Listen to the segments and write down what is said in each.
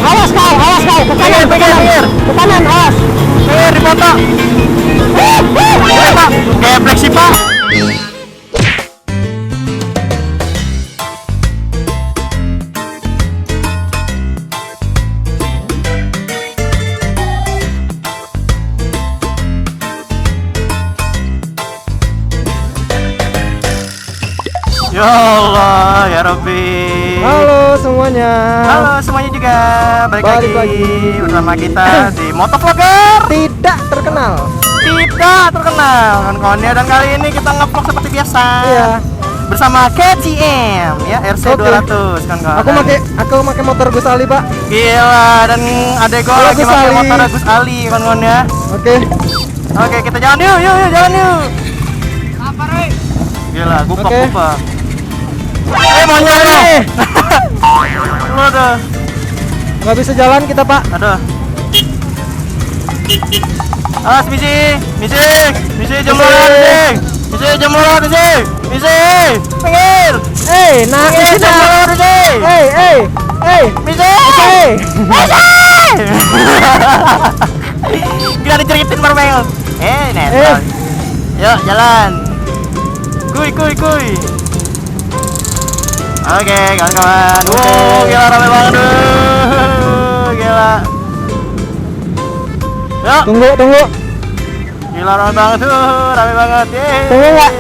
Awas kau, ke kanan, ke kanan, awas. Di foto. Pak, geblek sih Pak. Ya Allah, ya Rabbi. Halo semuanya. Halo semuanya juga. Balik Balik lagi lagi. bersama kita di Motovlogger Tidak terkenal. Tidak terkenal kawan-kawannya, dan kali ini kita ngevlog seperti biasa. Iya. Bersama KTM ya RC200 kan kawan. Aku pakai motor Gus Ali, Pak. Gila, dan adek gue Halo, lagi Gus pakai Ali. motor Gus Ali kawan-kawan ya. Oke. Oke, kita jalan yuk, jalan yuk. Apa, Rey? Gila, gupak. Oke. Monyet lo. Lu ada. Nggak bisa jalan kita, Pak. Aduh. Awas misi jemur, misi, pinggir. Nah, Pinggir, isi nah. jemur, Misi. Gila diceritain Marmel. Netral. Yuk jalan. Kuy. Oke, kawan-kawan. Wow, gila rame banget. Gila. Yuk. Tunggu. Gila rame banget Yeay. Tunggu nggak?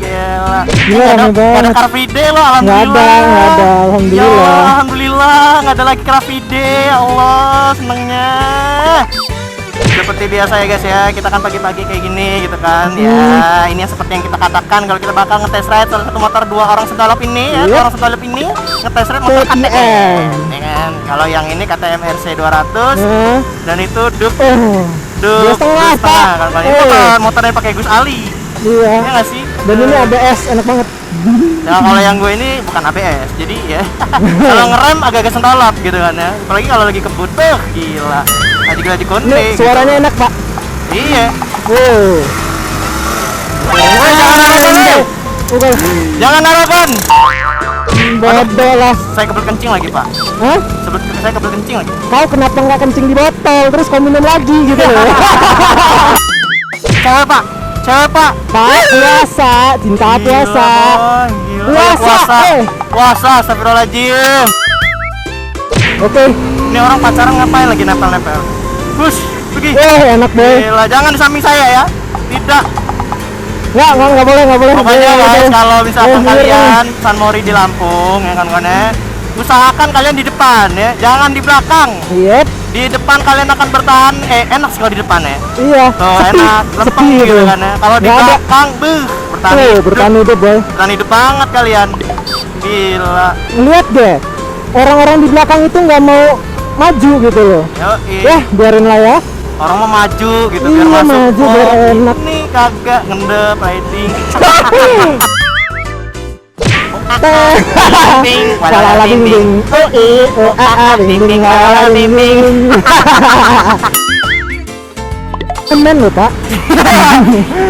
Gila. Gila, rame Nggak ada banget. Car Free Day loh, Nggak alhamdulillah. ada, alhamdulillah. Ya, alhamdulillah nggak ada lagi Car Free Day. Ya Allah, senengnya. Seperti biasa ya guys ya, kita kan pagi-pagi kayak gini gitu kan. Ya, ini yang seperti yang kita katakan kalau kita bakal ngetes ride salah satu motor dua orang sedalap ini ya. Dua orang sedalap ini ngetes ride motor KTM. Ya kan? Kalau yang ini KTM RC 200 dan itu Duk Dua setengah, Pak. Kalau ini motornya pakai Gus Ali. Iya. Ya nggak sih? Dan ini ABS, enak banget. Ya kalau yang gue ini bukan ABS, jadi ya kalau ngerem agak-agak sendalap gitu kan ya. Apalagi kalau lagi kebut, gila. Lagi konde. Ini suaranya enak, Pak. Iya. Wow. Jangan narokan, Oke. jangan narokan. Bodoh lah. Saya kebelet kencing lagi Pak. Hah? Saya kebelet kencing lagi. Kau kenapa nggak kencing di botol terus kau minum lagi gitu loh? Cewek Pak. Pak, puasa, cinta puasa. Puasa, Puasa, astagfirullahaladzim. Oke. Ini orang pacaran ngapain lagi nempel-nempel? Push, pergi. Enak boy. Gila, jangan di samping saya ya. Tidak. Nggak boleh. Pokoknya guys, kalau misalkan Bener. kalian San Mori di Lampung ya kan usahakan kalian di depan ya, jangan di belakang. Yep. Di depan kalian akan bertahan, enak sih kalau di depan ya. Iya. Tuh, Sepi. enak, lempeng Sepi gitu kan ya. Kalau di Nggak ada. belakang, bertahan Bertahan hidup boy. bertahan hidup banget kalian. Gila. Lihat deh, orang-orang di belakang itu nggak mau maju gitu loh. Yoi. Ya, biarin lah ya. Orang mau maju gitu Iya, biar masuk. maju, biar enak. Ini kagak ngendep riding. Bimbing, Walala bimbing. Bimbing, walala bimbing. Temen loh, Pak.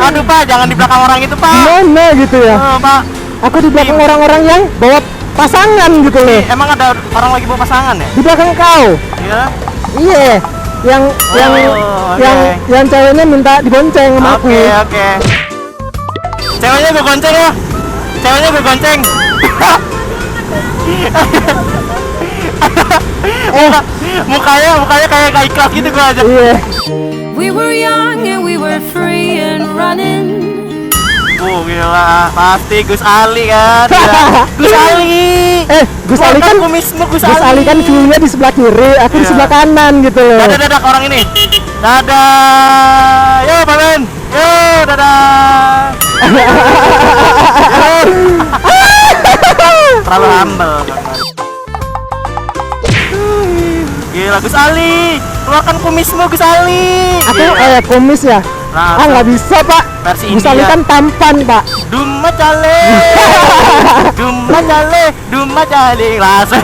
Aduh Pak, jangan di belakang orang itu Pak. Gimana gitu ya? Oh, Pak. Aku di belakang orang-orang yang bawa pasangan gitu loh. Emang ada orang lagi bawa pasangan ya? Di belakang kau. Iya. Iya. Yang ceweknya minta dibonceng sama aku. Oke. Ceweknya gue gonceng ya. Mukanya kayak gak ikhlas gitu gue aja. Iya. We were young and we were free and running. Gila, pasti Gus Ali kan. Gila. Gus Ali. Gus Ali kan kumismu Gus Gus Ali kan view-nya di sebelah kiri, aku di Iya. sebelah kanan gitu loh. Dadah ke orang ini. Dadah. Yo, Pak Ben. Yo, dadah. Terlalu humble. Gila, Gus Ali. Keluarkan kumismu Gus Ali. Aku Gila. kumis ya. Nah, Nggak bisa, Pak. versi Gus Ali India. kan tampan, Pak. Duma cale langsung.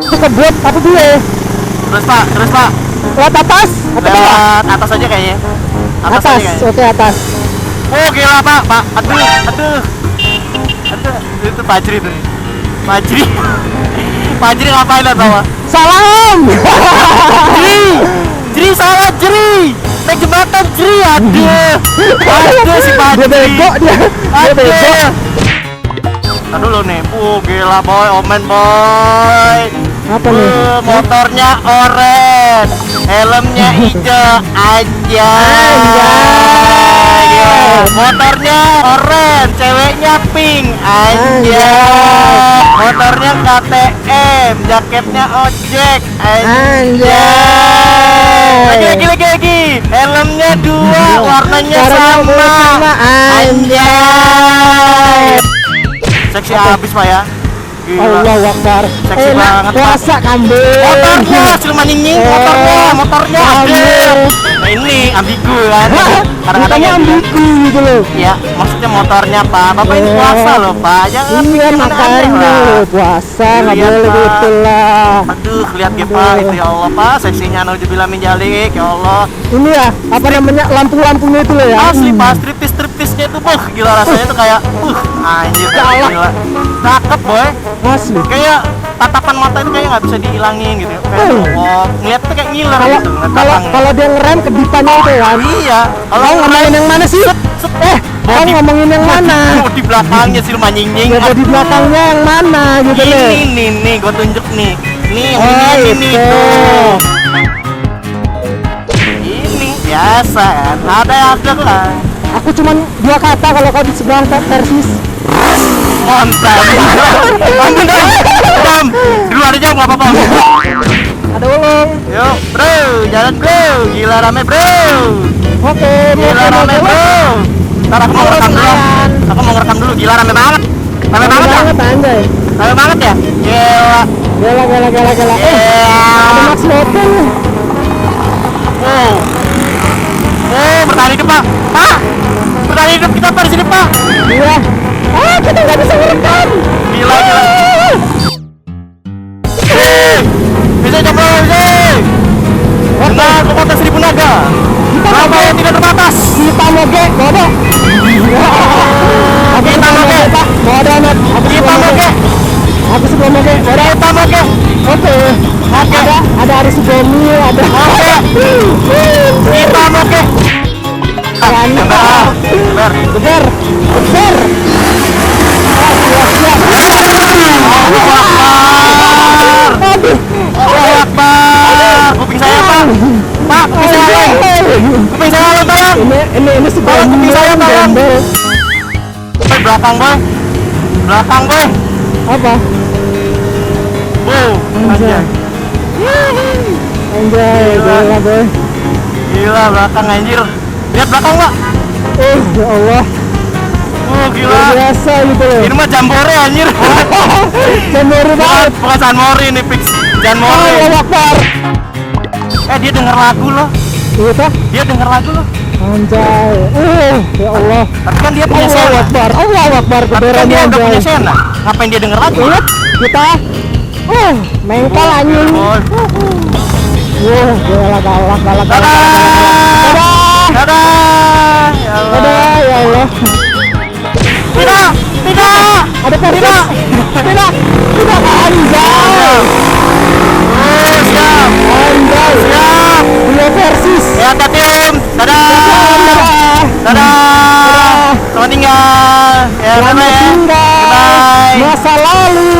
Itu kebut apa dulu? Terus Pak. Lewat atas? Atau bawah? Lewat atas aja kayaknya. Atas Atas, aja kayaknya. oke atas. Oh gila pak, aduh, itu Fajri tuh, Fajri, Fajri ngapain lah sama? Salam. Jri salah Jri, naik jembatan Jri, aduh si Dia Fajri, bego dia. Dia bego. aduh. Nah dulu nih, gila boy, omen boy. Apa nih? Motornya oren, helmnya hijau, anjay. Gila. Motornya oren, ceweknya pink, anjay. Motornya KTM, jaketnya ojek, anjay. Lagi. Helmnya dua, warnanya sama, anjay. Seksi abis pak ya. Gila. Allah Akbar. Seksi Enak banget, Pak. puasa kambing. Motornya Silman Nying, motornya Kambing. nah ini ambigu kan kadang-kadang Bukannya ya ambigu gitu loh. ya maksudnya motornya pak bapak ini puasa loh pak jangan Iya bikin aneh-aneh makanya lah. loh, puasa nggak Lihat, boleh Pak. gitu lah. Aduh lihat ya pak itu ya Allah pak seksinya nauzubillah min dzalik ya Allah Ini ya apa namanya lampu-lampunya itu loh ya. asli pak striptis-striptisnya itu gila rasanya tuh kayak anjir Galak. gila cakep boy Asli. kayak tatapan mata itu kayak nggak bisa dihilangin gitu kayak oh ngeliat tuh kayak ngiler Kalau gitu ngeliat kalau tatangnya. kalau dia ngerem kedipannya itu kan. Iya, kalau Kau ngomongin yang mana sih? Kau ngomongin yang mana? Di belakangnya Silman Nying. Ya di belakangnya yang mana gitu loh. Ini nih, gua tunjuk nih. Nih, yang Oh, ini itu. tuh. Ini biasa kan, ada lah. Aku cuman 2 kata kalau kau di sebelah Persis. Mantap. Ampun Dam. Di luar aja nggak apa-apa. Ada ulung. Yuk, bro, jalan bro. Gila rame bro. Oke, Gila rame bro. Ntar aku mau ngerekam dulu. Aku mau ngerekam dulu. Gila rame banget. Rame banget ya? anjay. Rame banget ya? Gila. Gila. Ada Max Motor. Wow. Bertahan hidup pak. Pak, bertahan hidup kita pak di sini pak. Iya. Kita nggak bisa ngerekam. Gila. Bisa coba bisa. Benar kekuatan 1000 naga. Berapa yang tidak terbatas? Kita moge, bodoh. Kita moge. Bodoh amat. Kita moge. Aku sebelum moge. Bodoh. Kita moge. Oke. Ada Aris Beni, ada. Oke. Kita moge. Ber. Ber. Allahu Akbar. Kuping saya pak. Pak, kuping saya. Kuping saya tolong. Ini sebuah Tolong kuping saya tolong. gembel. Boy, belakang boy. Belakang boy. Apa? Wow. Anjay. Anjay, gila boy. Gila belakang anjir. Lihat belakang pak. Ya Allah, Gila. luar biasa gitu loh. Ini mah jambore anjir. Jambore banget. Bukan Sanmori ini fix. Janmori. Allah Akbar. Dia denger lagu loh. Gitu? Dia denger lagu loh. Anjay. Ya Allah. Tapi kan dia punya Allah sena. Akbar. Allah Akbar Tapi kan keberan dia udah punya anjay. sena. Ngapain dia denger lagu? Ingat kita mengkal anjing. Boy. Gila galak. Dadah. Dadah. Ya Allah. Dadah, ya Allah. Tidak. Ada Persis. Tidak. Anjay. Siap. Anjay. Siap. Dia Persis. Ya hati-hati om. Dadah. Dadah. Dadah. Selamat tinggal. Ya bye Selamat ya. tinggal. Bye. Masa lalu.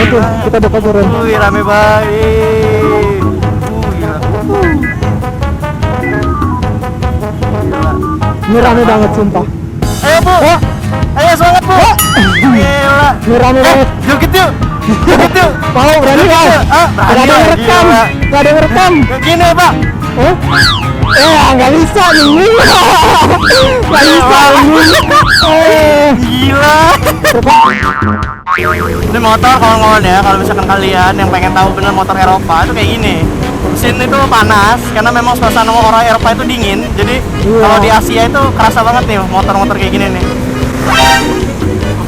Oke, kita dapat turun. Wih rame baik. Gila. Ini rame banget sumpah. Ayo bu. Ayo semangat bu. Gila. Ini rame banget. Joget yuk. Joget yuk. Mau berani kau? Gak ada yang rekam. Gak ada yang rekam. Gini pak. Nggak bisa nih. Nggak bisa ini. Gila. Coba. Ini motor kawan-kawan ya. Kalau misalkan kalian yang pengen tahu bener motor Eropa itu kayak gini. Mesin itu panas karena memang suasana orang Eropa itu dingin. Jadi kalau di Asia itu kerasa banget nih motor-motor kayak gini nih.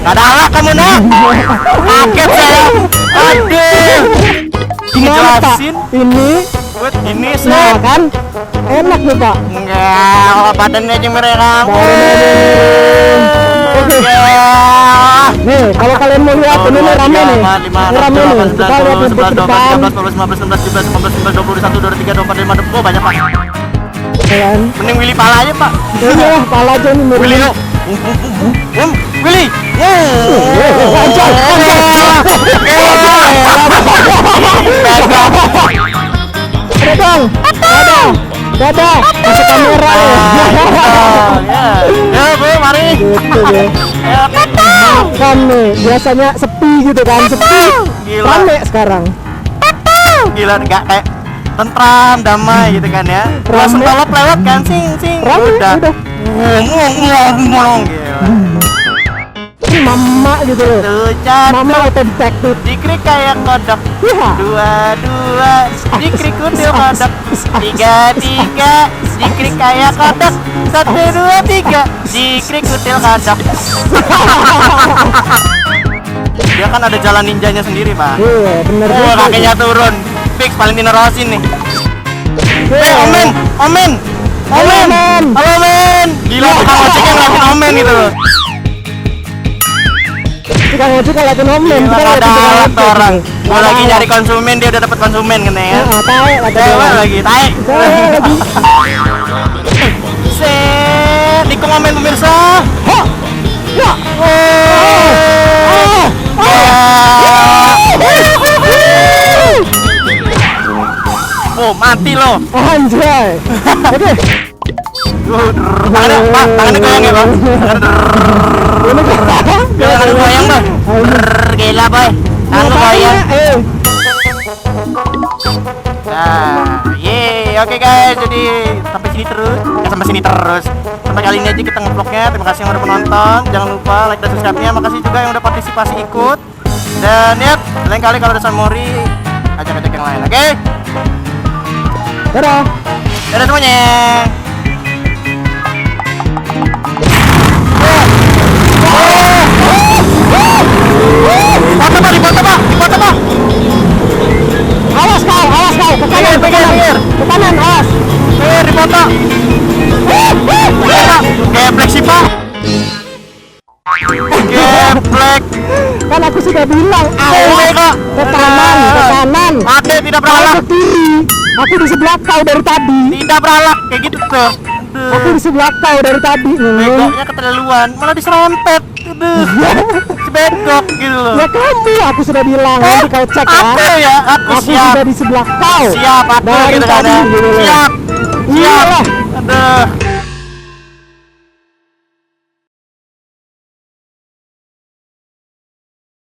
Nggak ada alak kamu nak. Kaget saya. Aduh. Gimana Pak? Dijelasin. Ini Buat ini Nah set. kan, enak nih Pak. Enggak, kalau badannya aja mereka. Oke. Nih, kalau kalian mau lihat ini nih rame nih. Ini rame nih. Kita lihat di depan. 11, 12, 13, 14, 15, 16, 17, 18, 19, 20, 21, 23, 24, 25, 26. Oh, banyak Pak. Kalian. Mending Willy pala aja Pak. Ini lah, pala aja nih. Willy Willy. lo. Willy. Dadah, dadah, dadah, masuk kamera ya. Ya, Bu, mari. Gitu ya. Ya, Makan nih, biasanya sepi gitu kan, sepi. Gila. Rame sekarang. Gila enggak kayak tentram, damai gitu kan ya. Langsung Rame. balap lewat kan, sing. Rame, udah. Ngomong gila. Ini mama gitu loh. Tuh, jatuh. Mama atau detektif. Dikrik kayak kodok. Iya. Dua, dikrik kutil kodok. Tiga, dikrik kayak kodok. 1, 2, 3, dikrik kutil kodok. Dia kan ada jalan ninjanya sendiri Pak. Iya, bener Oh, juga. kakinya turun. Fix Valentino Rossi nih. Iya. Omen. Omen. Halo men. Gila tukang ojeknya ngelakuin omen gitu loh. Tukang ojek ngeliatin omen. Gila Kita ada ngeliatin tukang alat ojek. orang. Gua lagi Ada nyari alat. konsumen, dia udah dapat konsumen kan ya. Tae lagi. Cewek lagi, tai. Cewek lagi. Set, Niko ngomen pemirsa. Hah. Ya. Oh, mati lo. Anjay. Oke. Tangannya, Pak, tangannya goyang ya, Pak. Ini Tangannya goyang, Bang. Gila, boy. Tangan lu goyang. Nah, oke guys, jadi sampai sini terus, sampai kali ini aja kita ngevlognya. Terima kasih yang udah menonton, jangan lupa like dan subscribe-nya. Makasih juga yang udah partisipasi ikut. Dan ya, lain kali kalau ada Sanmori, ajak-ajak yang lain, oke? Dadah. Dadah semuanya. Foto Pak. Awas kau, ke kanan, Pinggir. ke kanan, awas. Di foto. Geblek sih Pak. Geblek. Kan aku sudah bilang, Geblek kok. ke kanan. Ade tidak Kau beralak. ke kiri. Aku di sebelah kau dari tadi. Tidak beralak kayak gitu tuh. Aku di sebelah kau dari tadi. Begonya keterlaluan, malah diserempet. Aduh. Sebedok gitu loh. Ya kamu, aku sudah bilang. Nanti kau cek ya. Aku ya, aku Aku siap. sudah di sebelah kau. Siap aku Dari gitu kan tadi, ya. gitu loh. Siap.